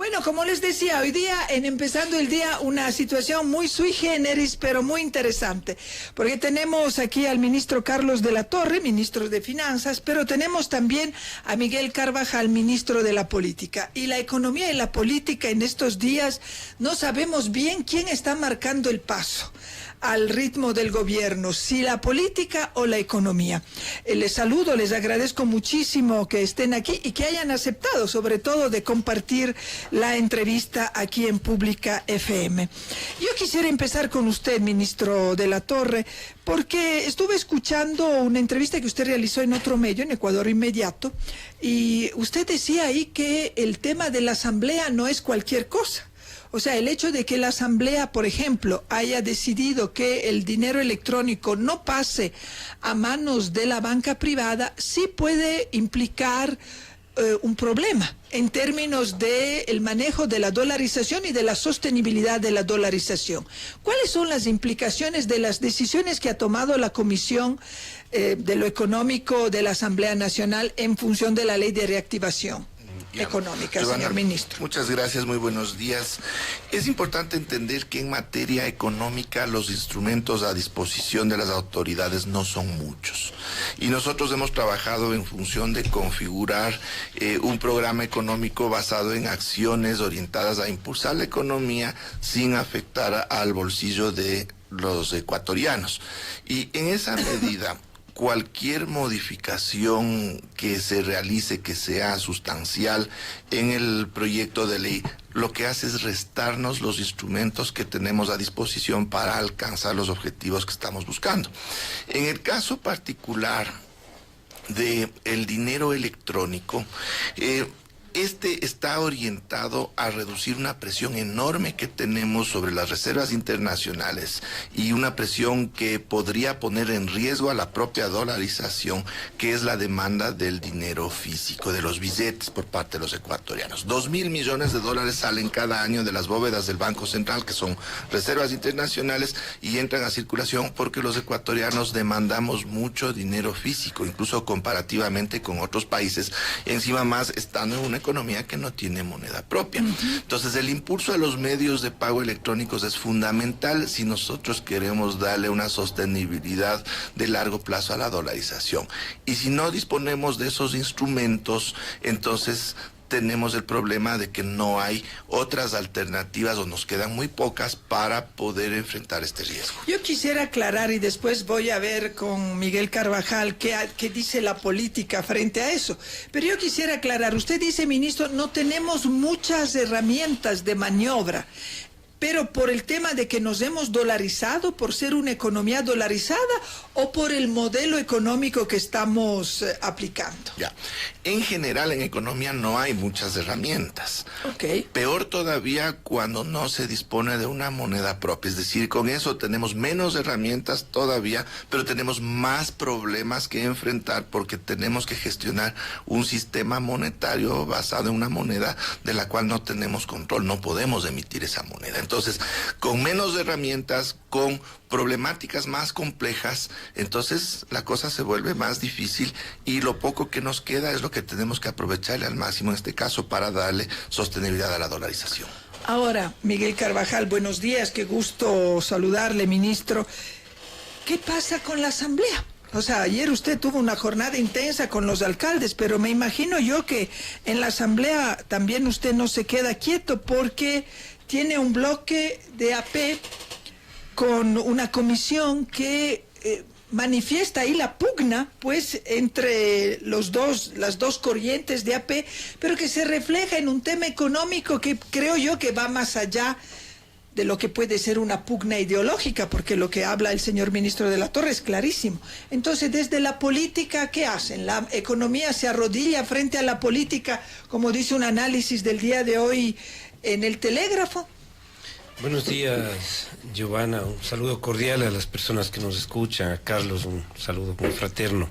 Bueno, como les decía, hoy día, empezando el día, una situación muy sui generis, pero muy interesante, porque tenemos aquí al ministro Carlos de la Torre, ministro de Finanzas, pero tenemos también a Miguel Carvajal, ministro de la Política. Y la economía y la política en estos días no sabemos bien quién está marcando el paso al ritmo del gobierno, si la política o la economía. Les saludo, les agradezco muchísimo que estén aquí y que hayan aceptado, sobre todo, de compartir la entrevista aquí en Pública FM. Yo quisiera empezar con usted, ministro de la Torre, porque estuve escuchando una entrevista que usted realizó en otro medio, en Ecuador Inmediato, y usted decía ahí que el tema de la asamblea no es cualquier cosa. O sea, el hecho de que la Asamblea, por ejemplo, haya decidido que el dinero electrónico no pase a manos de la banca privada, sí puede implicar un problema en términos del manejo de la dolarización y de la sostenibilidad de la dolarización. ¿Cuáles son las implicaciones de las decisiones que ha tomado la Comisión de lo Económico de la Asamblea Nacional en función de la Ley de Reactivación Económica, Giovanna, señor ministro? Muchas gracias, muy buenos días. Es importante entender que en materia económica los instrumentos a disposición de las autoridades no son muchos. Y nosotros hemos trabajado en función de configurar un programa económico basado en acciones orientadas a impulsar la economía sin afectar al bolsillo de los ecuatorianos. Y en esa medida, cualquier modificación que se realice, que sea sustancial en el proyecto de ley, lo que hace es restarnos los instrumentos que tenemos a disposición para alcanzar los objetivos que estamos buscando. En el caso particular del dinero electrónico, este está orientado a reducir una presión enorme que tenemos sobre las reservas internacionales y una presión que podría poner en riesgo a la propia dolarización, que es la demanda del dinero físico, de los billetes por parte de los ecuatorianos. 2.000 millones de dólares salen cada año de las bóvedas del Banco Central, que son reservas internacionales, y entran a circulación porque los ecuatorianos demandamos mucho dinero físico, incluso comparativamente con otros países, encima más estando en una economía que no tiene moneda propia. Entonces, el impulso a los medios de pago electrónicos es fundamental si nosotros queremos darle una sostenibilidad de largo plazo a la dolarización. Y si no disponemos de esos instrumentos, entonces tenemos el problema de que no hay otras alternativas o nos quedan muy pocas para poder enfrentar este riesgo. Yo quisiera aclarar, y después voy a ver con Miguel Carvajal qué dice la política frente a eso. Pero yo quisiera aclarar, usted dice, ministro, no tenemos muchas herramientas de maniobra, pero por el tema de que nos hemos dolarizado, por ser una economía dolarizada, o por el modelo económico que estamos aplicando. Ya. En general, en economía no hay muchas herramientas. Okay. Peor todavía cuando no se dispone de una moneda propia. Es decir, con eso tenemos menos herramientas todavía, pero tenemos más problemas que enfrentar porque tenemos que gestionar un sistema monetario basado en una moneda de la cual no tenemos control. No podemos emitir esa moneda. Entonces, con menos herramientas, con problemáticas más complejas, entonces la cosa se vuelve más difícil y lo poco que nos queda es lo que tenemos que aprovecharle al máximo en este caso para darle sostenibilidad a la dolarización. Ahora, Miguel Carvajal, buenos días, qué gusto saludarle, ministro. ¿Qué pasa con la Asamblea? O sea, ayer usted tuvo una jornada intensa con los alcaldes, pero me imagino yo que en la Asamblea también usted no se queda quieto porque tiene un bloque de AP con una comisión que manifiesta ahí la pugna, pues, entre las dos corrientes de AP, pero que se refleja en un tema económico que creo yo que va más allá de lo que puede ser una pugna ideológica, porque lo que habla el señor ministro de la Torre es clarísimo. Entonces, desde la política, ¿qué hacen? ¿La economía se arrodilla frente a la política, como dice un análisis del día de hoy en el Telégrafo? Buenos días, Giovanna. Un saludo cordial a las personas que nos escuchan. A Carlos, un saludo muy fraterno.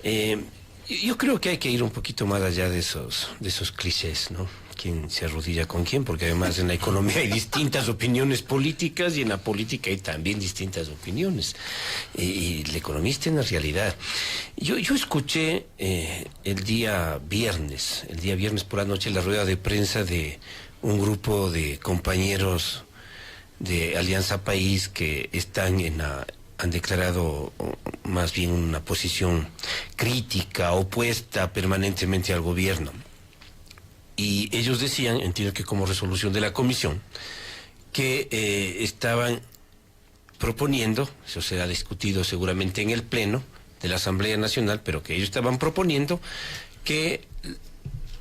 Yo creo que hay que ir un poquito más allá de esos clichés, ¿no? quién se arrodilla con quién, porque además en la economía hay distintas opiniones políticas y en la política hay también distintas opiniones. Y el economista en la realidad. Yo escuché el día viernes por la noche, la rueda de prensa de un grupo de compañeros de Alianza País que están han declarado más bien una posición crítica, opuesta permanentemente al gobierno. Y ellos decían, entiendo que como resolución de la comisión, que estaban proponiendo, eso será discutido seguramente en el Pleno de la Asamblea Nacional, pero que ellos estaban proponiendo que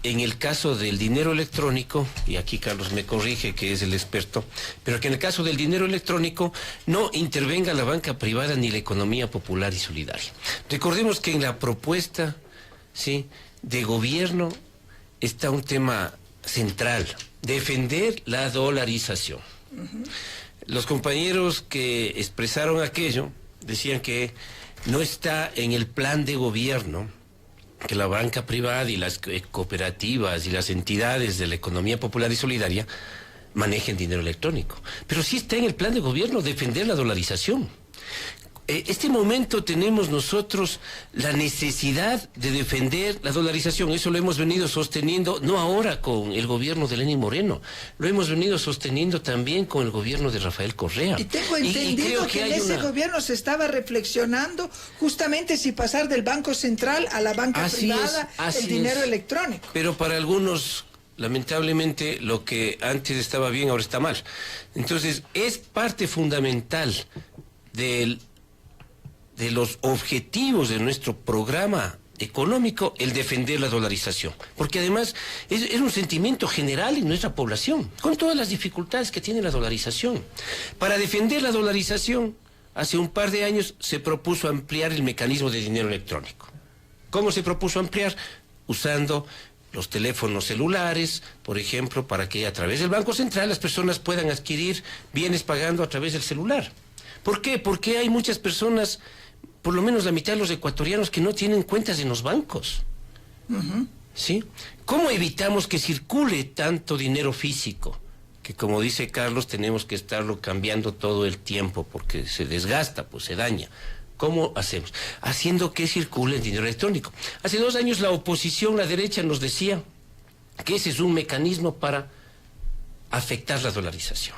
en el caso del dinero electrónico, y aquí Carlos me corrige que es el experto, pero que en el caso del dinero electrónico no intervenga la banca privada ni la economía popular y solidaria. Recordemos que en la propuesta, ¿sí?, de gobierno está un tema central: defender la dolarización. Los compañeros que expresaron aquello decían que no está en el plan de gobierno que la banca privada y las cooperativas y las entidades de la economía popular y solidaria manejen dinero electrónico. Pero sí está en el plan de gobierno defender la dolarización. Este momento tenemos nosotros la necesidad de defender la dolarización. Eso lo hemos venido sosteniendo, no ahora con el gobierno de Lenín Moreno, lo hemos venido sosteniendo también con el gobierno de Rafael Correa. Y tengo entendido que en ese gobierno se estaba reflexionando justamente si pasar del Banco Central a la banca privada el dinero electrónico. Pero para algunos, lamentablemente, lo que antes estaba bien ahora está mal. Entonces, es parte fundamental de los objetivos de nuestro programa económico el defender la dolarización, porque además es un sentimiento general en nuestra población, con todas las dificultades que tiene la dolarización. Para defender la dolarización, hace un par de años se propuso ampliar el mecanismo de dinero electrónico. ¿Cómo se propuso ampliar? Usando los teléfonos celulares, por ejemplo, para que a través del Banco Central las personas puedan adquirir bienes pagando a través del celular. ¿Por qué? Porque hay muchas personas, por lo menos la mitad de los ecuatorianos, que no tienen cuentas en los bancos. ¿Sí? ¿Cómo evitamos que circule tanto dinero físico? Que, como dice Carlos, tenemos que estarlo cambiando todo el tiempo porque se desgasta, pues se daña. ¿Cómo hacemos? Haciendo que circule el dinero electrónico. Hace 2 años la oposición, la derecha, nos decía que ese es un mecanismo para afectar la dolarización.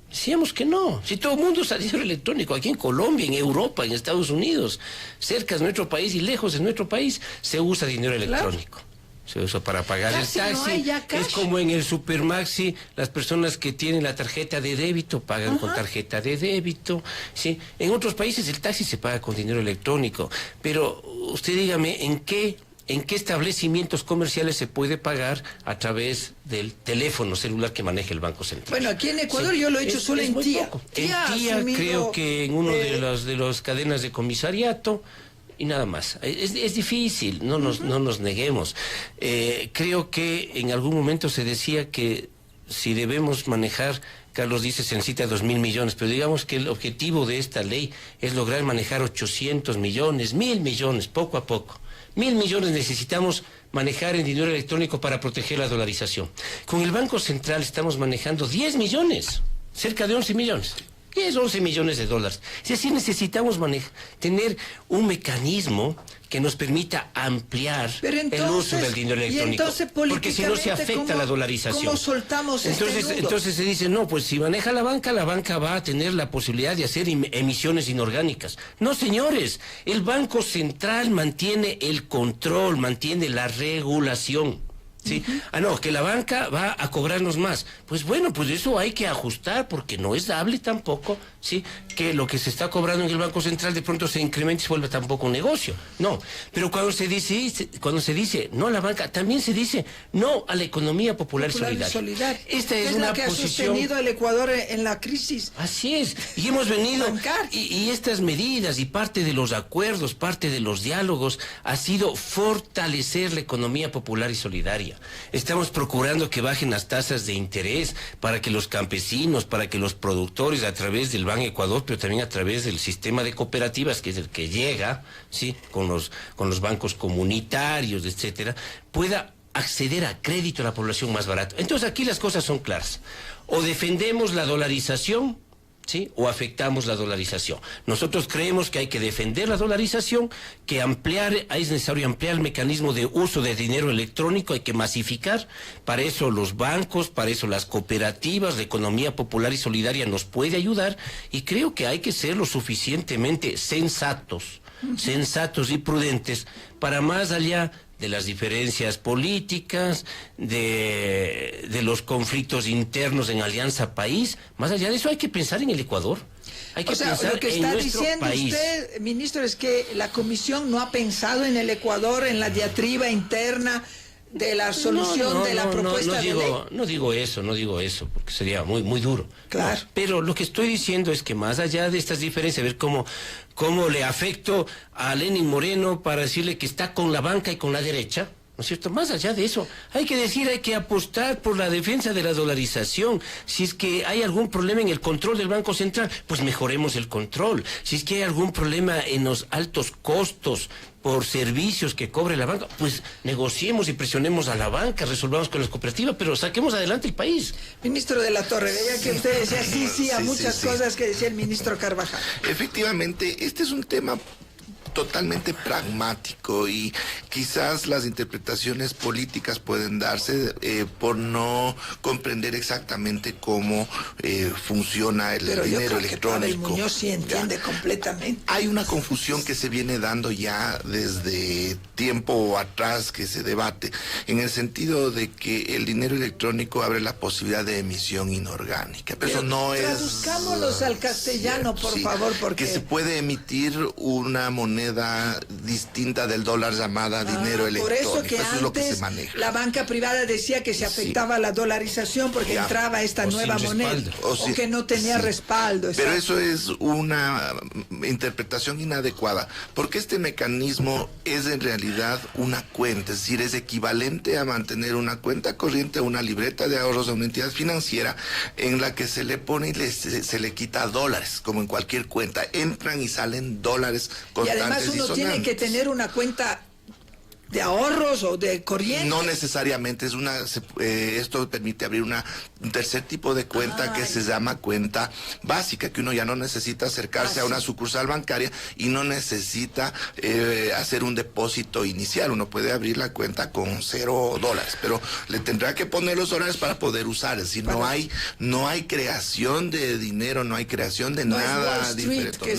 Decíamos que no, si todo el mundo usa dinero electrónico, aquí en Colombia, en Europa, en Estados Unidos, cerca de nuestro país y lejos de nuestro país, se usa dinero electrónico. Se usa para pagar Casi el taxi, no es como en el Supermaxi, las personas que tienen la tarjeta de débito pagan con tarjeta de débito, ¿sí? En otros países el taxi se paga con dinero electrónico, pero usted dígame, ¿en qué establecimientos comerciales se puede pagar a través del teléfono celular que maneja el Banco Central? Bueno, aquí en Ecuador yo lo he hecho solo en TIA. En TIA creo que en uno de las cadenas de comisariato y nada más. Es difícil, no nos neguemos. Creo que en algún momento se decía que si debemos manejar, Carlos dice se necesita 2.000 millones, pero digamos que el objetivo de esta ley es lograr manejar 800 millones, 1.000 millones, poco a poco. 1.000 millones necesitamos manejar en dinero electrónico para proteger la dolarización. Con el Banco Central estamos manejando 10 millones, cerca de 11 millones. 11 millones de dólares. Es decir, necesitamos tener un mecanismo que nos permita ampliar el uso del dinero electrónico. Porque si no se afecta la dolarización. ¿Cómo soltamos entonces se dice, no, pues si maneja la banca va a tener la posibilidad de hacer emisiones inorgánicas. No, señores, el Banco Central mantiene el control, mantiene la regulación. ¿Sí? No, que la banca va a cobrarnos más. Pues bueno, pues eso hay que ajustar porque no es dable tampoco, ¿sí? Que lo que se está cobrando en el Banco Central de pronto se incremente y se vuelva tampoco un negocio. No, pero cuando se dice no a la banca, también se dice no a la economía popular y solidaria. Esta es una que posición... ha sostenido el Ecuador en la crisis. Así es, y hemos venido... Y estas medidas y parte de los acuerdos, parte de los diálogos ha sido fortalecer la economía popular y solidaria. Estamos procurando que bajen las tasas de interés para que los campesinos, para que los productores a través del Ban Ecuador, pero también a través del sistema de cooperativas, que es el que llega, ¿sí? con los bancos comunitarios, etcétera, pueda acceder a crédito a la población más barato. Entonces aquí las cosas son claras. O defendemos la dolarización, ¿sí?, o afectamos la dolarización. Nosotros creemos que hay que defender la dolarización, que es necesario ampliar el mecanismo de uso de dinero electrónico, hay que masificar. Para eso los bancos, para eso las cooperativas, la economía popular y solidaria nos puede ayudar, y creo que hay que ser lo suficientemente sensatos y prudentes para, más allá de las diferencias políticas, de los conflictos internos en Alianza País, más allá de eso hay que pensar en el Ecuador. Hay que pensar lo que en está nuestro diciendo país. usted, ministro, es que la Comisión no ha pensado en el Ecuador, en la diatriba interna de la solución de la propuesta de ley. No digo eso, porque sería muy, muy duro. Claro. Pero lo que estoy diciendo es que más allá de estas diferencias, ver cómo le afecto a Lenín Moreno para decirle que está con la banca y con la derecha, ¿no es cierto? Más allá de eso, hay que apostar por la defensa de la dolarización. Si es que hay algún problema en el control del Banco Central, pues mejoremos el control. Si es que hay algún problema en los altos costos por servicios que cobre la banca, pues negociemos y presionemos a la banca, resolvamos con las cooperativas, pero saquemos adelante el país. Ministro de la Torre, veía que usted decía sí a muchas cosas que decía el ministro Carvajal. Efectivamente, este es un tema totalmente pragmático y quizás las interpretaciones políticas pueden darse por no comprender exactamente cómo funciona el dinero electrónico. Pero yo creo que Pavel Muñoz sí entiende completamente. Hay una confusión que se viene dando ya desde tiempo atrás que se debate, en el sentido de que el dinero electrónico abre la posibilidad de emisión inorgánica. Pero eso no es... Traduzcámoslos al castellano, por favor, porque... Que se puede emitir una moneda distinta del dólar llamada dinero electrónico. Por eso que eso antes es lo que se maneja. La banca privada decía que se afectaba la dolarización porque entraba esta nueva moneda o que no tenía respaldo. Pero eso es una interpretación inadecuada, porque este mecanismo es en realidad una cuenta, es decir, es equivalente a mantener una cuenta corriente, una libreta de ahorros de una entidad financiera en la que se le pone y se le quita dólares, como en cualquier cuenta. Entran y salen dólares constantes. Y además uno tiene que tener una cuenta de ahorros o de corriente. No necesariamente, esto permite abrir un tercer tipo de cuenta que se llama cuenta básica, que uno ya no necesita acercarse a una sucursal bancaria y no necesita hacer un depósito inicial. Uno puede abrir la cuenta con $0, pero le tendrá que poner los dólares para poder usar. Es decir, no hay creación de dinero, no hay creación de nada diferente.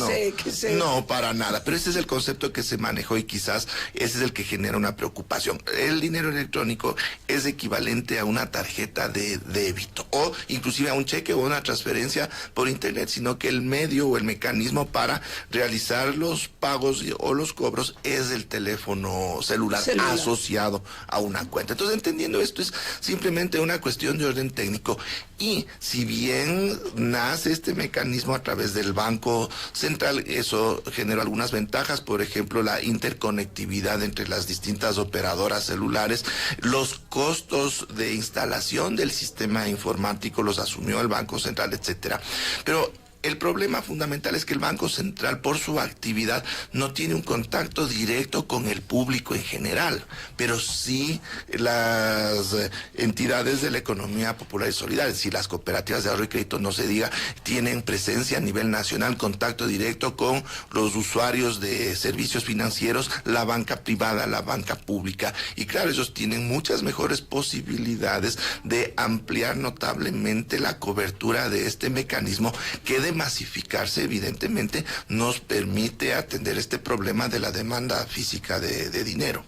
No, para nada. Pero ese es el concepto que se manejó y quizás ese es el que genera una preocupación. El dinero electrónico es equivalente a una tarjeta de débito o inclusive a un cheque o una transferencia por internet, sino que el medio o el mecanismo para realizar los pagos o los cobros es el teléfono celular asociado a una cuenta. Entonces, entendiendo esto, es simplemente una cuestión de orden técnico. Y si bien nace este mecanismo a través del Banco Central, eso generó algunas ventajas, por ejemplo, la interconectividad entre las distintas operadoras celulares, los costos de instalación del sistema informático los asumió el Banco Central, etcétera. Pero el problema fundamental es que el Banco Central, por su actividad, no tiene un contacto directo con el público en general, pero sí las entidades de la economía popular y solidaria, es decir, las cooperativas de ahorro y crédito, no se diga, tienen presencia a nivel nacional, contacto directo con los usuarios de servicios financieros, la banca privada, la banca pública, y claro, ellos tienen muchas mejores posibilidades de ampliar notablemente la cobertura de este mecanismo que de masificarse, evidentemente, nos permite atender este problema de la demanda física de dinero.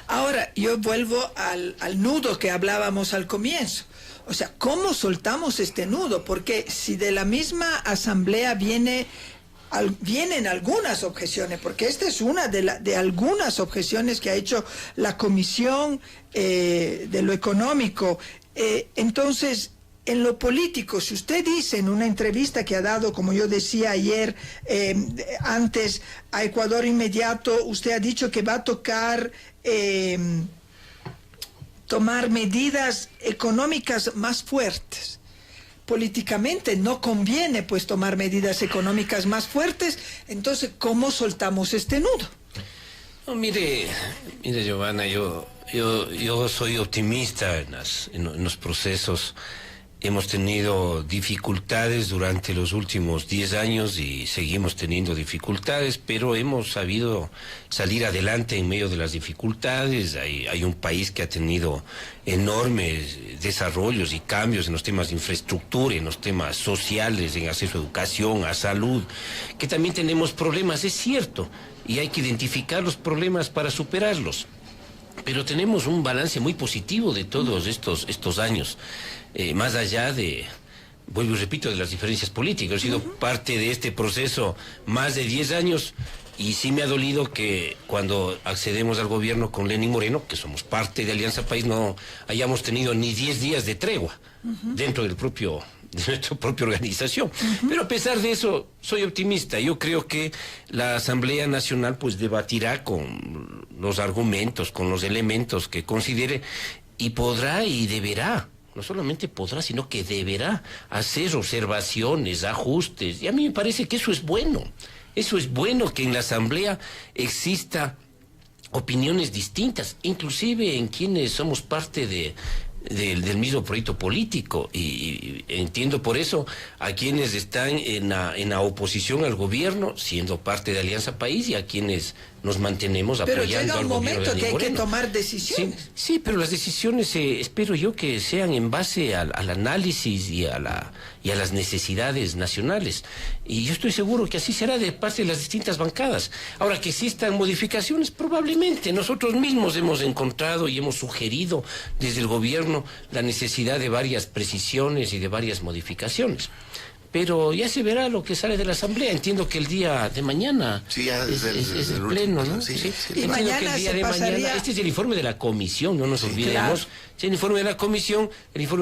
Ahora, yo vuelvo al nudo que hablábamos al comienzo. O sea, ¿cómo soltamos este nudo? Porque si de la misma asamblea vienen algunas objeciones, porque esta es una de algunas objeciones que ha hecho la Comisión de lo Económico. Entonces, en lo político, si usted dice en una entrevista que ha dado, como yo decía ayer, antes a Ecuador Inmediato, usted ha dicho que va a tocar tomar medidas económicas más fuertes. Políticamente no conviene pues tomar medidas económicas más fuertes, entonces ¿cómo soltamos este nudo? No, mire, Giovanna, yo Yo soy optimista en los procesos. Hemos tenido dificultades durante los últimos 10 años y seguimos teniendo dificultades, pero hemos sabido salir adelante en medio de las dificultades. Hay un país que ha tenido enormes desarrollos y cambios en los temas de infraestructura, en los temas sociales, en acceso a educación, a salud, que también tenemos problemas, es cierto, y hay que identificar los problemas para superarlos. Pero tenemos un balance muy positivo de todos estos años. Más allá de, vuelvo y repito, de las diferencias políticas. He sido parte de este proceso más de 10 años y sí me ha dolido que cuando accedemos al gobierno con Lenín Moreno, que somos parte de Alianza País, no hayamos tenido ni 10 días de tregua dentro de nuestra propia organización. Pero a pesar de eso, soy optimista. Yo creo que la Asamblea Nacional pues debatirá con los argumentos, con los elementos que considere y podrá y deberá. No solamente podrá, sino que deberá hacer observaciones, ajustes. Y a mí me parece que eso es bueno. Eso es bueno, que en la Asamblea exista opiniones distintas, inclusive en quienes somos parte del mismo proyecto político. Y entiendo por eso a quienes están en la oposición al gobierno, siendo parte de Alianza País, y a quienes nos mantenemos apoyando al gobierno. Pero llega un momento que hay que tomar decisiones. Sí, pero las decisiones espero yo que sean en base al análisis y a las necesidades nacionales. Y yo estoy seguro que así será de parte de las distintas bancadas. Ahora, que existan modificaciones, probablemente. Nosotros mismos hemos encontrado y hemos sugerido desde el gobierno la necesidad de varias precisiones y de varias modificaciones. Pero ya se verá lo que sale de la Asamblea. Entiendo que el día de mañana es el pleno, ¿no? Sí. Y mañana se pasaría... Este es el informe de la comisión, no nos olvidemos. Claro. Es el informe de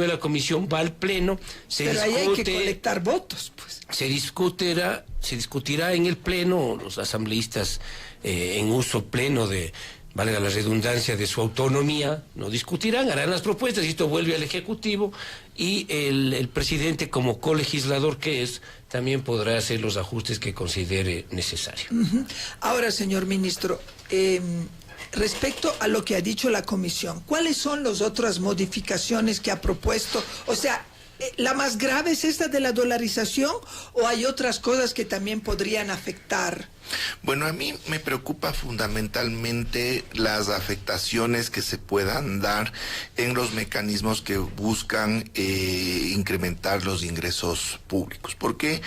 la comisión va al pleno, Pero ahí hay que colectar votos, pues. Se discutirá en el pleno, los asambleístas en uso pleno valga la redundancia, de su autonomía, no discutirán, harán las propuestas y esto vuelve al Ejecutivo y el presidente, como colegislador que es, también podrá hacer los ajustes que considere necesario. Ahora, señor ministro, respecto a lo que ha dicho la comisión, ¿cuáles son las otras modificaciones que ha propuesto? O sea, ¿la más grave es esta de la dolarización o hay otras cosas que también podrían afectar? Bueno, a mí me preocupa fundamentalmente las afectaciones que se puedan dar en los mecanismos que buscan incrementar los ingresos públicos. ¿Por qué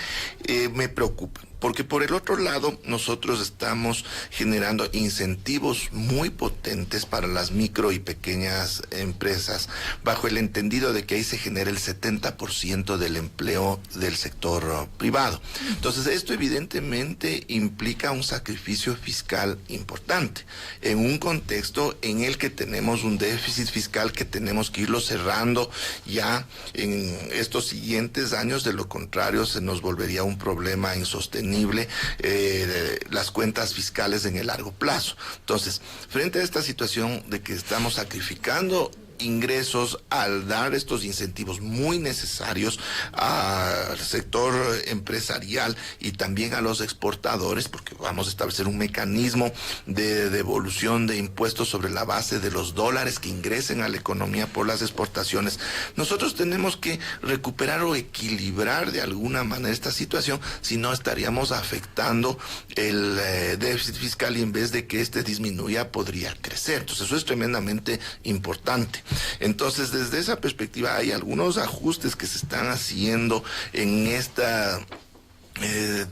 me preocupa? Porque por el otro lado nosotros estamos generando incentivos muy potentes para las micro y pequeñas empresas, bajo el entendido de que ahí se genera el 70% del empleo del sector privado. Entonces esto evidentemente implica un sacrificio fiscal importante, en un contexto en el que tenemos un déficit fiscal que tenemos que irlo cerrando ya en estos siguientes años. De lo contrario se nos volvería un problema insostenible las cuentas fiscales en el largo plazo. Entonces, frente a esta situación de que estamos sacrificando ingresos al dar estos incentivos muy necesarios al sector empresarial y también a los exportadores, porque vamos a establecer un mecanismo de devolución de impuestos sobre la base de los dólares que ingresen a la economía por las exportaciones. Nosotros tenemos que recuperar o equilibrar de alguna manera esta situación, si no estaríamos afectando el déficit fiscal y en vez de que este disminuya podría crecer. Entonces eso es tremendamente importante. Entonces, desde esa perspectiva hay algunos ajustes que se están haciendo en esta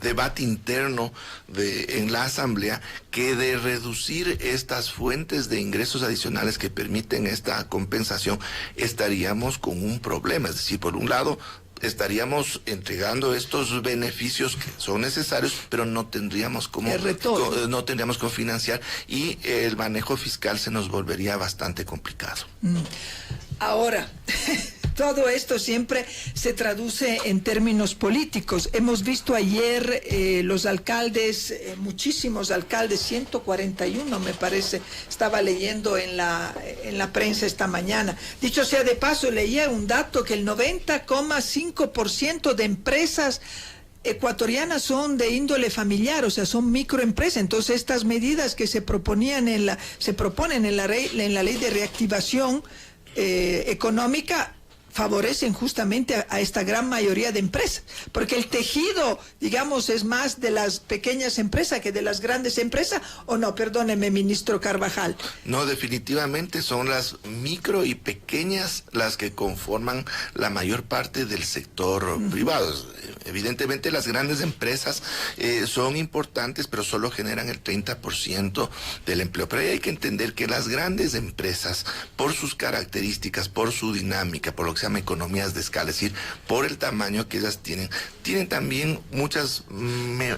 debate interno en la Asamblea, que de reducir estas fuentes de ingresos adicionales que permiten esta compensación estaríamos con un problema. Es decir, por un lado estaríamos entregando estos beneficios que son necesarios, pero no tendríamos cómo financiar y el manejo fiscal se nos volvería bastante complicado. Ahora, todo esto siempre se traduce en términos políticos. Hemos visto ayer los alcaldes, muchísimos alcaldes, 141 me parece, estaba leyendo en la prensa esta mañana. Dicho sea de paso, leía un dato que el 90,5% de empresas ecuatorianas son de índole familiar, o sea, son microempresas. Entonces, estas medidas que se proponen en la ley de reactivación económica favorecen justamente a esta gran mayoría de empresas, porque el tejido, digamos, es más de las pequeñas empresas que de las grandes empresas, ¿o no? Perdóneme, ministro Carvajal. No, definitivamente son las micro y pequeñas las que conforman la mayor parte del sector privado. Evidentemente las grandes empresas son importantes, pero solo generan el 30% del empleo. Pero hay que entender que las grandes empresas, por sus características, por su dinámica, por lo que se llama economías de escala, es decir, por el tamaño que ellas tienen también muchas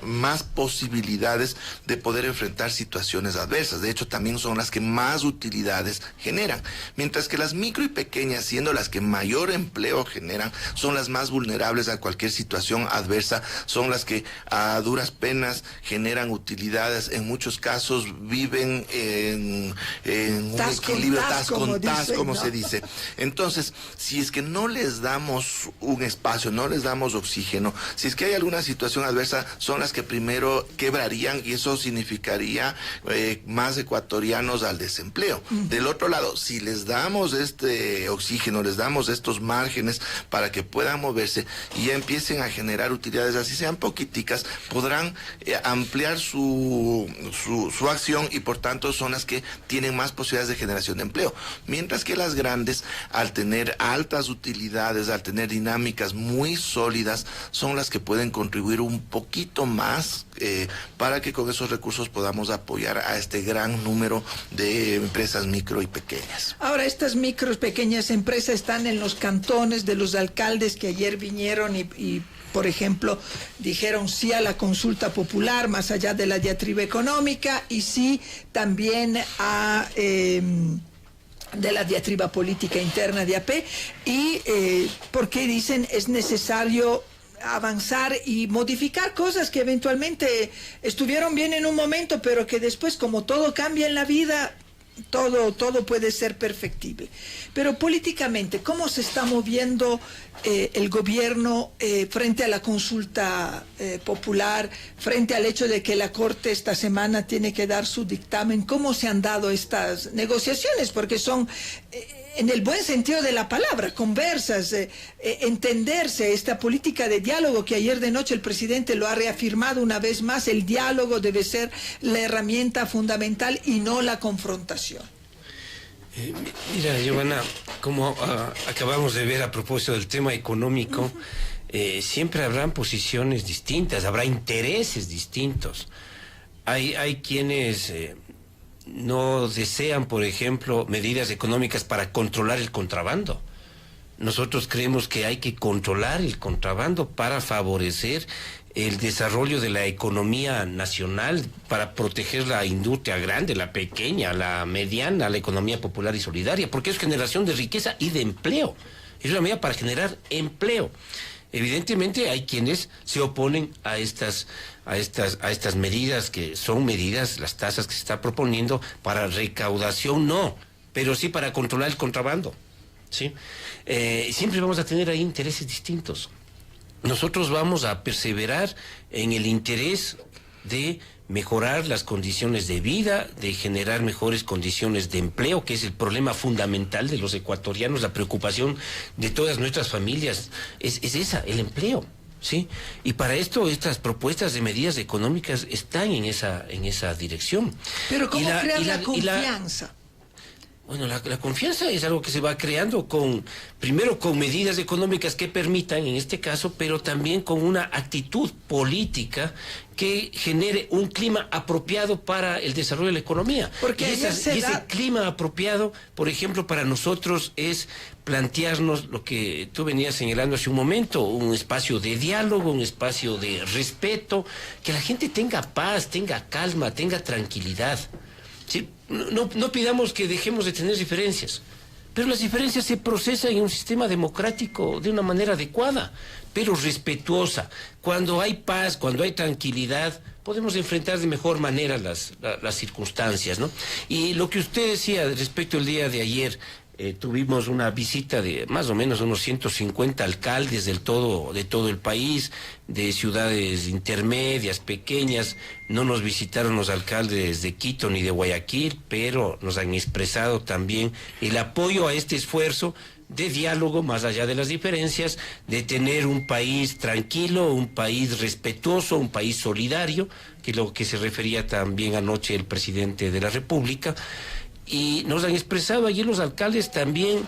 más posibilidades de poder enfrentar situaciones adversas. De hecho, también son las que más utilidades generan, mientras que las micro y pequeñas, siendo las que mayor empleo generan, son las más vulnerables a cualquier situación adversa, son las que a duras penas generan utilidades, en muchos casos viven en un equilibrio, tas con tas, como se dice. Entonces, si es que no les damos un espacio, no les damos oxígeno, si es que hay alguna situación adversa, son las que primero quebrarían, y eso significaría más ecuatorianos al desempleo. Del otro lado, si les damos este oxígeno, les damos estos márgenes para que puedan moverse y ya empiecen a generar utilidades, así sean poquiticas, podrán ampliar su acción, y por tanto son las que tienen más posibilidades de generación de empleo. Mientras que las grandes, al tener altas utilidades, al tener dinámicas muy sólidas, son las que pueden contribuir un poquito más para que con esos recursos podamos apoyar a este gran número de empresas micro y pequeñas. Ahora, estas micro y pequeñas empresas están en los cantones de los alcaldes que ayer vinieron y por ejemplo, dijeron sí a la consulta popular, más allá de la diatriba económica, y sí también a de la diatriba política interna de AP, y porque dicen es necesario avanzar y modificar cosas que eventualmente estuvieron bien en un momento, pero que después, como todo cambia en la vida, todo puede ser perfectible. Pero políticamente, ¿cómo se está moviendo el gobierno frente a la consulta popular, frente al hecho de que la Corte esta semana tiene que dar su dictamen? ¿Cómo se han dado estas negociaciones? Porque son, en el buen sentido de la palabra, conversas, entenderse, esta política de diálogo que ayer de noche el presidente lo ha reafirmado una vez más. El diálogo debe ser la herramienta fundamental y no la confrontación. Mira, Giovanna, como acabamos de ver a propósito del tema económico, siempre habrán posiciones distintas, habrá intereses distintos. Hay quienes no desean, por ejemplo, medidas económicas para controlar el contrabando. Nosotros creemos que hay que controlar el contrabando para favorecer el desarrollo de la economía nacional, para proteger la industria grande, la pequeña, la mediana, la economía popular y solidaria, porque es generación de riqueza y de empleo. Es una medida para generar empleo. Evidentemente hay quienes se oponen a estas medidas, que son medidas, las tasas que se está proponiendo para recaudación, no, pero sí para controlar el contrabando, ¿sí? Siempre vamos a tener ahí intereses distintos. Nosotros vamos a perseverar en el interés de mejorar las condiciones de vida, de generar mejores condiciones de empleo, que es el problema fundamental de los ecuatorianos. La preocupación de todas nuestras familias es esa, el empleo, ¿sí? Y para esto estas propuestas de medidas económicas están en esa dirección. Pero ¿cómo crear la confianza? Bueno, la confianza es algo que se va creando primero con medidas económicas que permitan, en este caso, pero también con una actitud política que genere un clima apropiado para el desarrollo de la economía. Porque ese clima apropiado, por ejemplo, para nosotros es plantearnos lo que tú venías señalando hace un momento, un espacio de diálogo, un espacio de respeto, que la gente tenga paz, tenga calma, tenga tranquilidad. ¿Sí? No pidamos que dejemos de tener diferencias, pero las diferencias se procesan en un sistema democrático de una manera adecuada, pero respetuosa. Cuando hay paz, cuando hay tranquilidad, podemos enfrentar de mejor manera las circunstancias, ¿no? Y lo que usted decía respecto al día de ayer, tuvimos una visita de más o menos unos 150 alcaldes de todo el país, de ciudades intermedias, pequeñas. No nos visitaron los alcaldes de Quito ni de Guayaquil, pero nos han expresado también el apoyo a este esfuerzo de diálogo más allá de las diferencias, de tener un país tranquilo, un país respetuoso, un país solidario, que es lo que se refería también anoche el presidente de la República. Y nos han expresado allí los alcaldes también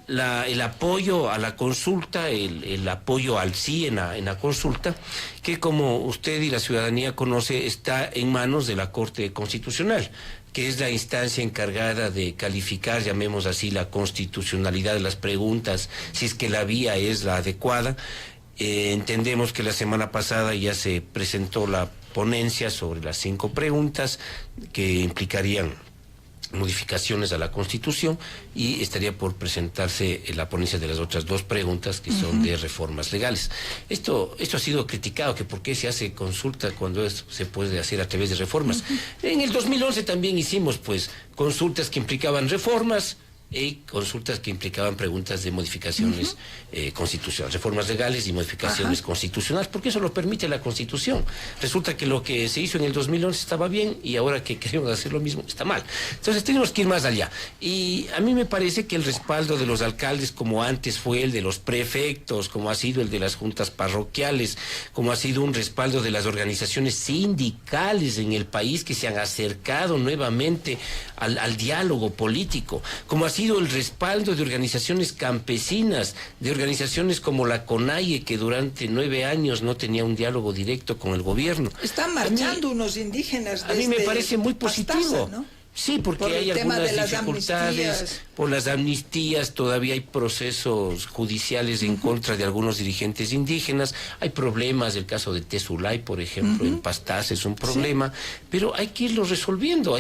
el apoyo a la consulta, el apoyo al sí en la consulta, que como usted y la ciudadanía conoce, está en manos de la Corte Constitucional, que es la instancia encargada de calificar, llamemos así, la constitucionalidad de las preguntas, si es que la vía es la adecuada. Entendemos que la semana pasada ya se presentó la ponencia sobre las 5 preguntas que implicarían modificaciones a la Constitución, y estaría por presentarse la ponencia de las otras 2 preguntas que son de reformas legales. Esto ha sido criticado, que por qué se hace consulta cuando se puede hacer a través de reformas. En el 2011 también hicimos pues consultas que implicaban reformas y consultas que implicaban preguntas de modificaciones constitucionales, reformas legales y modificaciones constitucionales, porque eso lo permite la Constitución. Resulta que lo que se hizo en el 2011 estaba bien y ahora que queremos hacer lo mismo está mal. Entonces tenemos que ir más allá. Y a mí me parece que el respaldo de los alcaldes, como antes fue el de los prefectos, como ha sido el de las juntas parroquiales, como ha sido un respaldo de las organizaciones sindicales en el país que se han acercado nuevamente al diálogo político, como ha sido el respaldo de organizaciones campesinas, de organizaciones como la CONAIE, que durante 9 años no tenía un diálogo directo con el gobierno. Están marchando unos indígenas desde a mí me parece muy positivo. Pastaza, ¿no? Sí, porque hay algunas dificultades por las amnistías, todavía hay procesos judiciales en contra de algunos dirigentes indígenas, hay problemas, el caso de Tezulay, por ejemplo, en Pastaza es un problema, pero hay que irlo resolviendo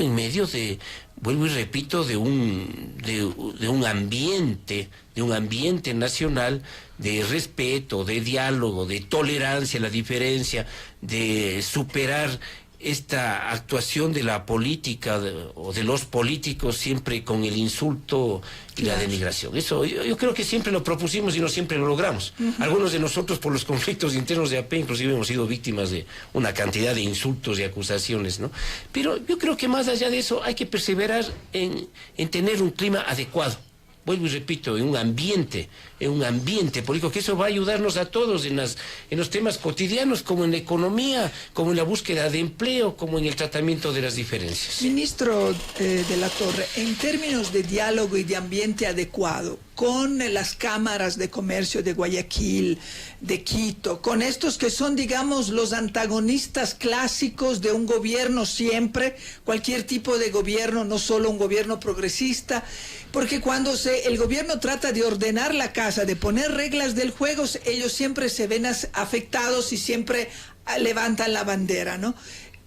en medio de, vuelvo y repito, de un ambiente nacional de respeto, de diálogo, de tolerancia a la diferencia, de superar esta actuación de la política o de los políticos siempre con el insulto y la denigración. Eso yo creo que siempre lo propusimos y no siempre lo logramos. Algunos de nosotros, por los conflictos internos de AP, inclusive hemos sido víctimas de una cantidad de insultos y acusaciones, ¿no? Pero yo creo que más allá de eso hay que perseverar en tener un clima adecuado. Vuelvo y repito, en un ambiente político, que eso va a ayudarnos a todos en los temas cotidianos, como en la economía, como en la búsqueda de empleo, como en el tratamiento de las diferencias. Ministro de la Torre, en términos de diálogo y de ambiente adecuado, con las cámaras de comercio de Guayaquil, de Quito, con estos que son, digamos, los antagonistas clásicos de un gobierno siempre, cualquier tipo de gobierno, no solo un gobierno progresista, porque cuando el gobierno trata de ordenar la casa, de poner reglas del juego, ellos siempre se ven afectados y siempre levantan la bandera, ¿no?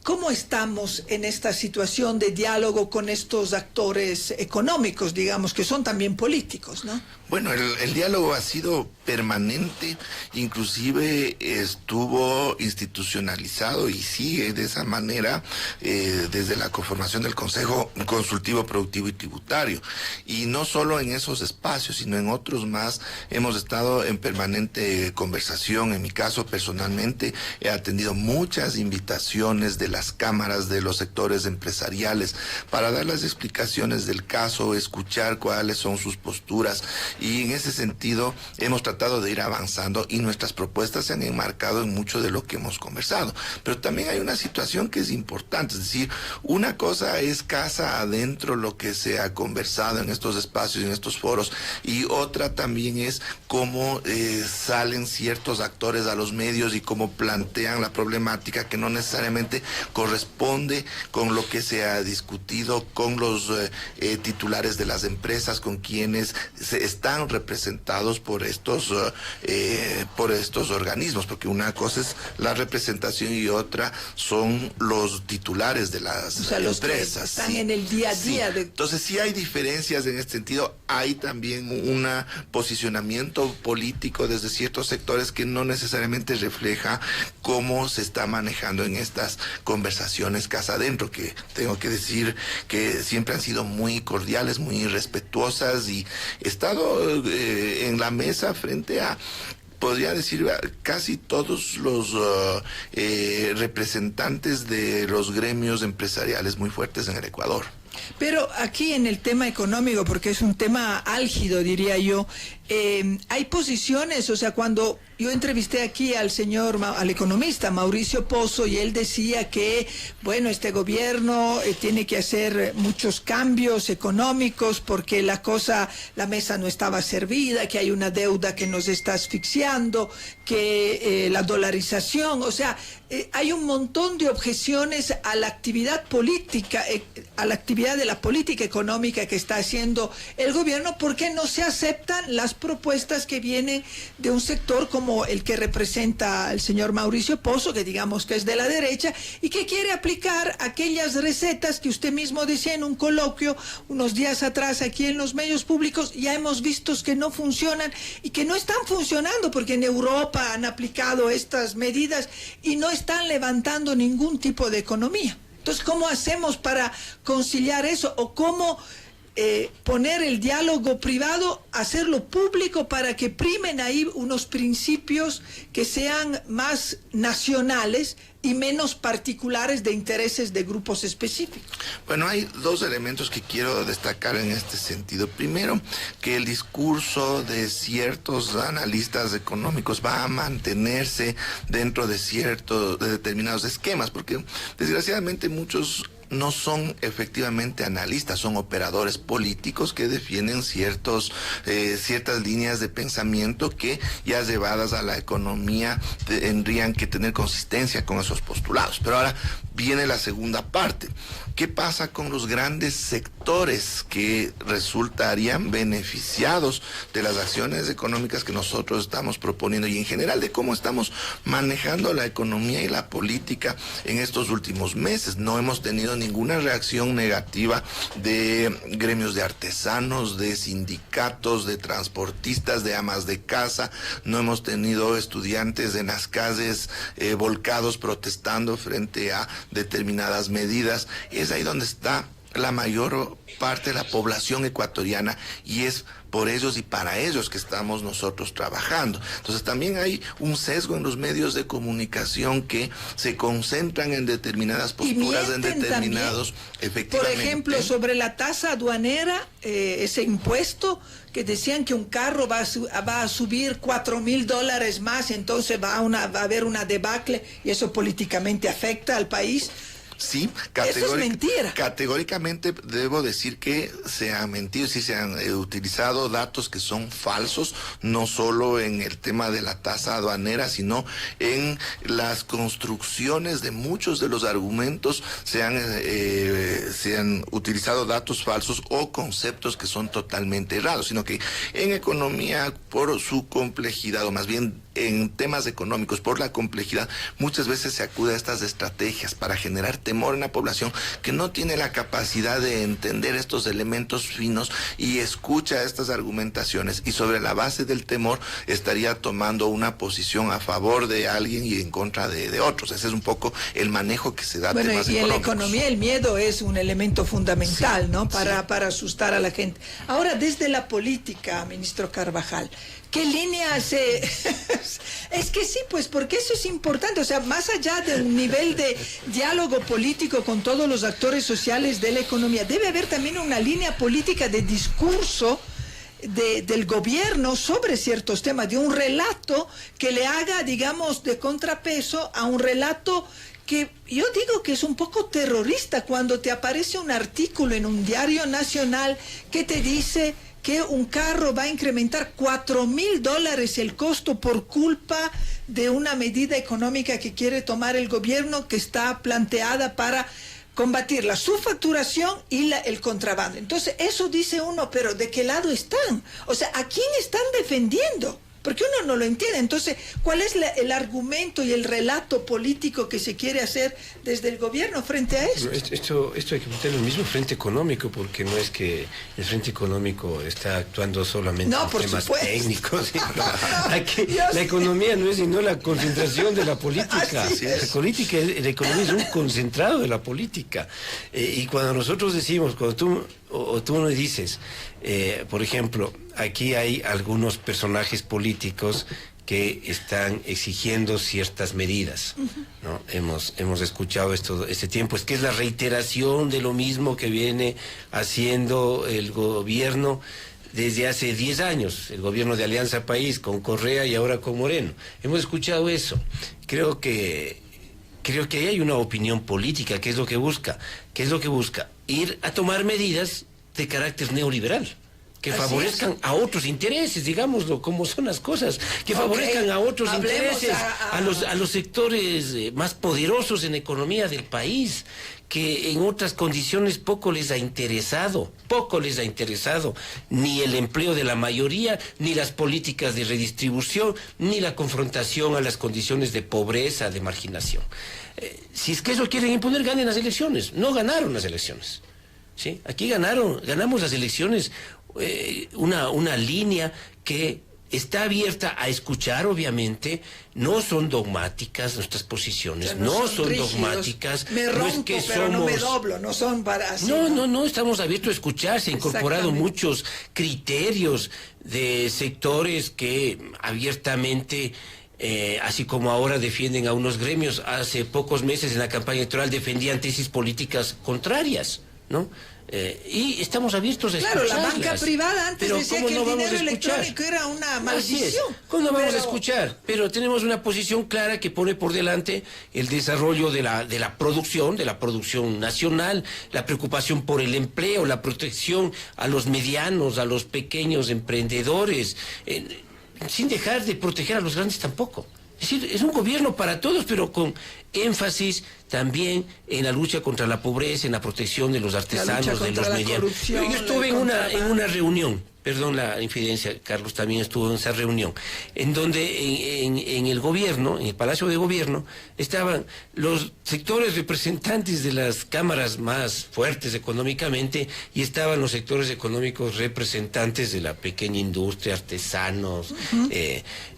¿Cómo estamos en esta situación de diálogo con estos actores económicos, digamos, que son también políticos, ¿no? Bueno, el diálogo ha sido permanente, inclusive estuvo institucionalizado y sigue de esa manera desde la conformación del Consejo Consultivo Productivo y Tributario. Y no solo en esos espacios, sino en otros más hemos estado en permanente conversación. En mi caso, personalmente, he atendido muchas invitaciones de las cámaras, de los sectores empresariales, para dar las explicaciones del caso, escuchar cuáles son sus posturas. Y en ese sentido hemos tratado de ir avanzando y nuestras propuestas se han enmarcado en mucho de lo que hemos conversado. Pero también hay una situación que es importante, es decir, una cosa es casa adentro lo que se ha conversado en estos espacios, en estos foros, y otra también es cómo salen ciertos actores a los medios y cómo plantean la problemática que no necesariamente corresponde con lo que se ha discutido con los titulares de las empresas, con quienes se están representados por estos organismos, porque una cosa es la representación y otra son los titulares de las empresas. Los que están en el día a día. Sí. Entonces sí hay diferencias en este sentido. Hay también un posicionamiento político desde ciertos sectores que no necesariamente refleja cómo se está manejando en estas conversaciones casa adentro, que tengo que decir que siempre han sido muy cordiales, muy respetuosas, y he estado en la mesa frente a, podría decir, casi todos los representantes de los gremios empresariales muy fuertes en el Ecuador. Pero aquí en el tema económico, porque es un tema álgido, diría yo, hay posiciones, o sea, cuando yo entrevisté aquí al economista Mauricio Pozo, y él decía que, bueno, este gobierno tiene que hacer muchos cambios económicos porque la mesa no estaba servida, que hay una deuda que nos está asfixiando, que la dolarización, o sea, hay un montón de objeciones a la actividad política, a la actividad de la política económica que está haciendo el gobierno, porque no se aceptan las propuestas que vienen de un sector como el que representa al señor Mauricio Pozo, que digamos que es de la derecha, y que quiere aplicar aquellas recetas que usted mismo decía en un coloquio unos días atrás aquí en los medios públicos. Ya hemos visto que no funcionan y que no están funcionando, porque en Europa han aplicado estas medidas y no están levantando ningún tipo de economía. Entonces, ¿cómo hacemos para conciliar eso? ¿O cómo poner el diálogo privado, hacerlo público para que primen ahí unos principios que sean más nacionales y menos particulares de intereses de grupos específicos? Bueno, hay dos elementos que quiero destacar en este sentido. Primero, que el discurso de ciertos analistas económicos va a mantenerse dentro de determinados esquemas, porque desgraciadamente muchos no son efectivamente analistas, son operadores políticos que defienden ciertas líneas de pensamiento que, ya llevadas a la economía, tendrían que tener consistencia con esos postulados. Pero ahora viene la segunda parte. ¿Qué pasa con los grandes sectores que resultarían beneficiados de las acciones económicas que nosotros estamos proponiendo, y en general de cómo estamos manejando la economía y la política en estos últimos meses? No hemos tenido ninguna reacción negativa de gremios de artesanos, de sindicatos, de transportistas, de amas de casa. No hemos tenido estudiantes en las calles volcados protestando frente a determinadas medidas. Es ahí donde está la mayor parte de la población ecuatoriana, y es por ellos y para ellos que estamos nosotros trabajando. Entonces también hay un sesgo en los medios de comunicación que se concentran en determinadas posturas, en determinados, efectivamente. Por ejemplo, sobre la tasa aduanera, ese impuesto que decían que un carro va a subir $4,000 más, entonces va a haber una debacle, y eso políticamente afecta al país. Sí, eso es mentira. Categóricamente debo decir que se han mentido, sí se han utilizado datos que son falsos, no solo en el tema de la tasa aduanera, sino en las construcciones de muchos de los argumentos. Se han utilizado datos falsos o conceptos que son totalmente errados, sino que en economía, por su complejidad, o más bien en temas económicos, por la complejidad, muchas veces se acude a estas estrategias para generar temor en la población que no tiene la capacidad de entender estos elementos finos y escucha estas argumentaciones, y sobre la base del temor estaría tomando una posición a favor de alguien y en contra de otros. Ese es un poco el manejo que se da. Bueno, temas y en la económicos. economía el miedo es un elemento fundamental, sí, ¿no? Sí. Para asustar a la gente. Ahora, desde la política, ministro Carvajal, ¿qué línea se...? Es que sí, pues, porque eso es importante. O sea, más allá de un nivel de diálogo político con todos los actores sociales de la economía, debe haber también una línea política de discurso del gobierno sobre ciertos temas, de un relato que le haga, digamos, de contrapeso a un relato que yo digo que es un poco terrorista, cuando te aparece un artículo en un diario nacional que te dice que un carro va a incrementar $4,000 el costo por culpa de una medida económica que quiere tomar el gobierno, que está planteada para combatir la subfacturación y el contrabando. Entonces, eso dice uno, pero ¿de qué lado están? O sea, ¿a quién están defendiendo? Porque uno no lo entiende. Entonces, ¿cuál es el argumento y el relato político que se quiere hacer desde el gobierno frente a eso? Esto hay que meter en el mismo frente económico, porque no es que el frente económico está actuando solamente en temas técnicos. Sino la economía no es sino la concentración de la política. La economía es un concentrado de la política. Y cuando nosotros decimos, cuando tú me dices, por ejemplo, aquí hay algunos personajes políticos que están exigiendo ciertas medidas, ¿no? Hemos escuchado este tiempo, es que es la reiteración de lo mismo que viene haciendo el gobierno desde hace 10 años, el gobierno de Alianza País, con Correa y ahora con Moreno. Hemos escuchado eso. Creo que ahí hay una opinión política. ¿Qué es lo que busca? Ir a tomar medidas de carácter neoliberal, que favorezcan a otros intereses, digámoslo como son las cosas, que favorezcan a otros intereses, a los sectores más poderosos en economía del país, que en otras condiciones poco les ha interesado ni el empleo de la mayoría, ni las políticas de redistribución, ni la confrontación a las condiciones de pobreza, de marginación. Si es que eso quieren imponer, ganen las elecciones. No ganaron las elecciones, ¿sí? Aquí ganamos las elecciones, una línea que está abierta a escuchar, obviamente. No son dogmáticas nuestras posiciones, no son dogmáticas. Me rompo, pero no me doblo, no son para así. No, estamos abiertos a escuchar. Se han incorporado muchos criterios de sectores que abiertamente, así como ahora defienden a unos gremios, hace pocos meses en la campaña electoral defendían tesis políticas contrarias, ¿no? Y estamos abiertos a escucharlas. Claro, la banca privada antes decía que el dinero electrónico era una maldición. ¿Cómo no vamos a escuchar? Pero tenemos una posición clara que pone por delante el desarrollo de la producción nacional, la preocupación por el empleo, la protección a los medianos, a los pequeños emprendedores, sin dejar de proteger a los grandes tampoco. Es decir, es un gobierno para todos, pero con énfasis también en la lucha contra la pobreza, en la protección de los artesanos, de los medianos. Yo estuve en una reunión, perdón la infidencia, Carlos también estuvo en esa reunión, en donde en el gobierno, en el Palacio de Gobierno, estaban los sectores representantes de las cámaras más fuertes económicamente, y estaban los sectores económicos representantes de la pequeña industria, artesanos,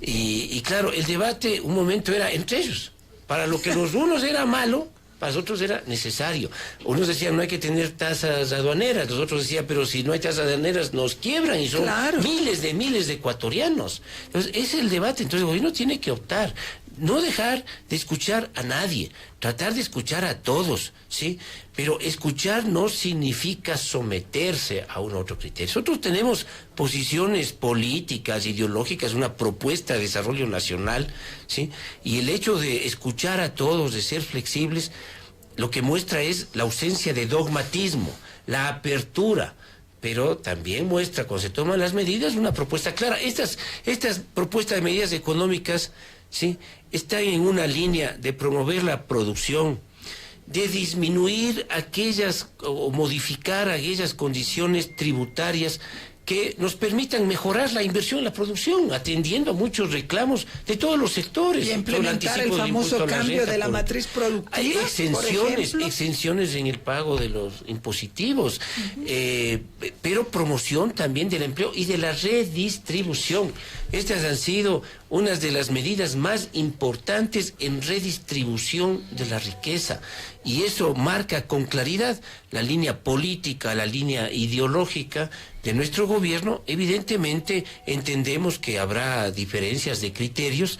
y claro, el debate un momento era entre ellos. Para lo que los unos era malo, para los otros era necesario. Unos decían no hay que tener tasas aduaneras, los otros decían pero si no hay tasas aduaneras nos quiebran, y son miles de ecuatorianos. Entonces ese es el debate. Entonces el gobierno tiene que optar, no dejar de escuchar a nadie, tratar de escuchar a todos, ¿sí? Pero escuchar no significa someterse a un otro criterio. Nosotros tenemos posiciones políticas, ideológicas, una propuesta de desarrollo nacional, ¿sí? Y el hecho de escuchar a todos, de ser flexibles, lo que muestra es la ausencia de dogmatismo, la apertura, pero también muestra, cuando se toman las medidas, una propuesta clara. Estas propuestas de medidas económicas, ¿sí?, están en una línea de promover la producción, de disminuir aquellas o modificar aquellas condiciones tributarias que nos permitan mejorar la inversión en la producción, atendiendo a muchos reclamos de todos los sectores. Y implementar el famoso cambio de la matriz productiva. Hay exenciones en el pago de los impositivos, pero promoción también del empleo y de la redistribución. Estas han sido unas de las medidas más importantes en redistribución de la riqueza, y eso marca con claridad la línea política, la línea ideológica de nuestro gobierno. Evidentemente entendemos que habrá diferencias de criterios,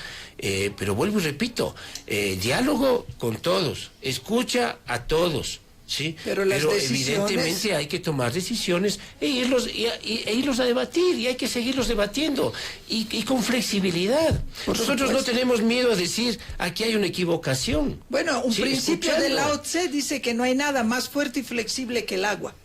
pero vuelvo y repito, diálogo con todos, escucha a todos, ¿sí? Pero evidentemente hay que tomar decisiones e irlos a debatir, y hay que seguirlos debatiendo, y con flexibilidad. Nosotros no tenemos miedo a decir, aquí hay una equivocación. Bueno, un principio de Lao Tse dice que no hay nada más fuerte y flexible que el agua.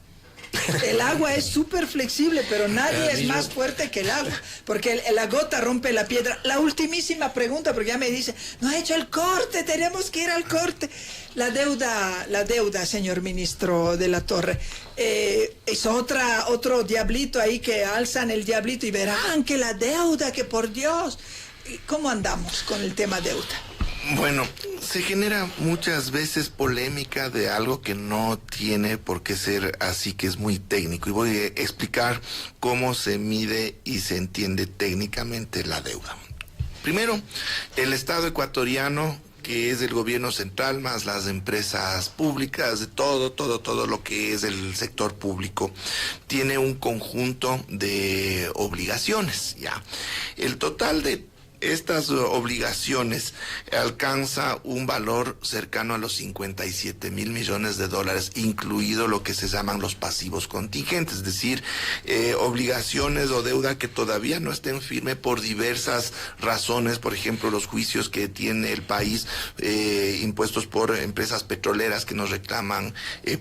El agua es súper flexible, pero nadie es más fuerte que el agua, porque la gota rompe la piedra. La ultimísima pregunta, porque ya me dice, no ha hecho el corte, tenemos que ir al corte. La deuda, señor ministro de la Torre, es otro diablito ahí que alzan el diablito y verán que la deuda, que por Dios. ¿Cómo andamos con el tema deuda? Bueno, se genera muchas veces polémica de algo que no tiene por qué ser así, que es muy técnico. Y voy a explicar cómo se mide y se entiende técnicamente la deuda. Primero, el Estado ecuatoriano, que es el gobierno central, más las empresas públicas, de todo lo que es el sector público, tiene un conjunto de obligaciones, ¿ya? El total de estas obligaciones alcanza un valor cercano a los 57 mil millones de dólares, incluido lo que se llaman los pasivos contingentes, es decir, obligaciones o deuda que todavía no estén firme por diversas razones, por ejemplo, los juicios que tiene el país impuestos por empresas petroleras que nos reclaman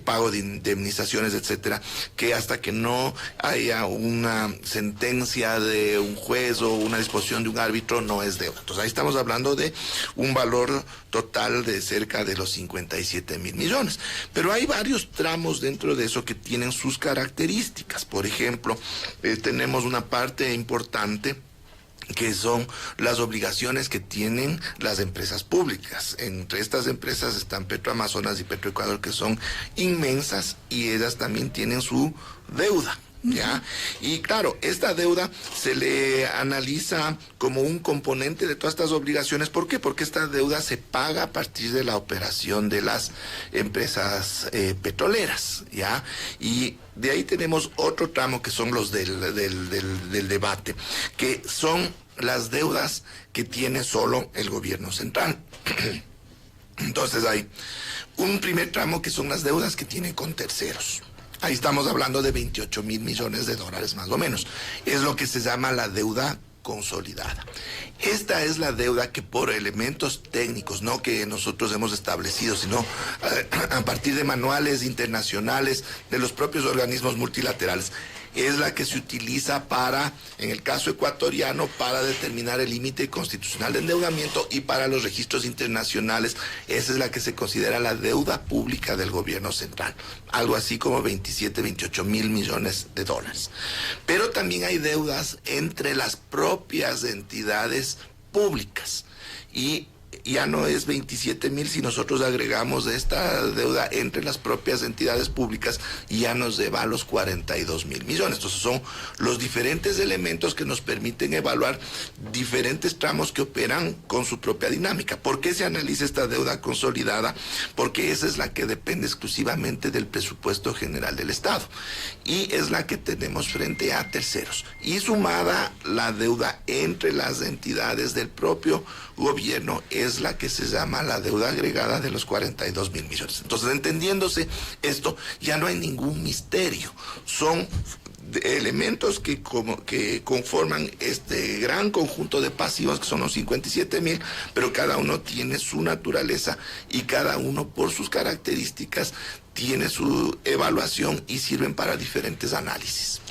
pago de indemnizaciones, etcétera, que hasta que no haya una sentencia de un juez o una disposición de un árbitro no es deuda. Entonces ahí estamos hablando de un valor total de cerca de los 57 mil millones. Pero hay varios tramos dentro de eso que tienen sus características. Por ejemplo, tenemos una parte importante que son las obligaciones que tienen las empresas públicas. Entre estas empresas están Petroamazonas y Petroecuador, que son inmensas, y ellas también tienen su deuda. ¿Ya? Y claro, esta deuda se le analiza como un componente de todas estas obligaciones. ¿Por qué? Porque esta deuda se paga a partir de la operación de las empresas petroleras, ¿ya? Y de ahí tenemos otro tramo que son los del debate, que son las deudas que tiene solo el gobierno central. Entonces hay un primer tramo que son las deudas que tiene con terceros. Ahí estamos hablando de 28 mil millones de dólares más o menos. Es lo que se llama la deuda consolidada. Esta es la deuda que por elementos técnicos, no que nosotros hemos establecido, sino a partir de manuales internacionales de los propios organismos multilaterales, es la que se utiliza para, en el caso ecuatoriano, para determinar el límite constitucional de endeudamiento, y para los registros internacionales, esa es la que se considera la deuda pública del gobierno central, algo así como 28 mil millones de dólares. Pero también hay deudas entre las propias entidades públicas, y ya no es 27 mil si nosotros agregamos esta deuda entre las propias entidades públicas, y ya nos lleva a los 42 mil millones. Entonces son los diferentes elementos que nos permiten evaluar diferentes tramos que operan con su propia dinámica. ¿Por qué se analiza esta deuda consolidada? Porque esa es la que depende exclusivamente del presupuesto general del Estado, y es la que tenemos frente a terceros. Y sumada la deuda entre las entidades del propio gobierno, es la que se llama la deuda agregada de los 42 mil millones. Entonces, entendiéndose esto, ya no hay ningún misterio. Son elementos que conforman este gran conjunto de pasivos, que son los 57 mil, pero cada uno tiene su naturaleza y cada uno por sus características tiene su evaluación y sirven para diferentes análisis.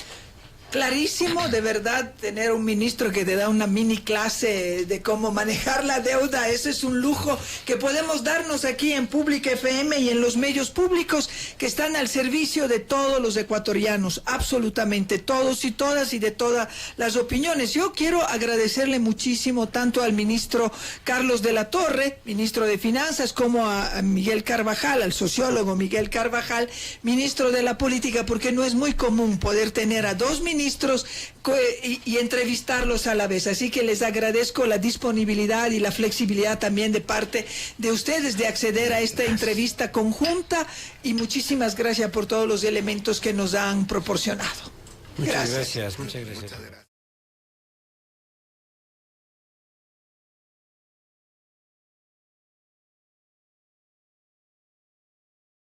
Clarísimo, de verdad, tener un ministro que te da una mini clase de cómo manejar la deuda. Ese es un lujo que podemos darnos aquí en Pública FM y en los medios públicos que están al servicio de todos los ecuatorianos, absolutamente todos y todas, y de todas las opiniones. Yo quiero agradecerle muchísimo tanto al ministro Carlos de la Torre, ministro de Finanzas, como a Miguel Carvajal, al sociólogo Miguel Carvajal, ministro de la Política, porque no es muy común poder tener a dos ministros y entrevistarlos a la vez. Así que les agradezco la disponibilidad y la flexibilidad también de parte de ustedes de acceder a esta entrevista conjunta, y muchísimas gracias por todos los elementos que nos han proporcionado. Muchas gracias. Muchas gracias.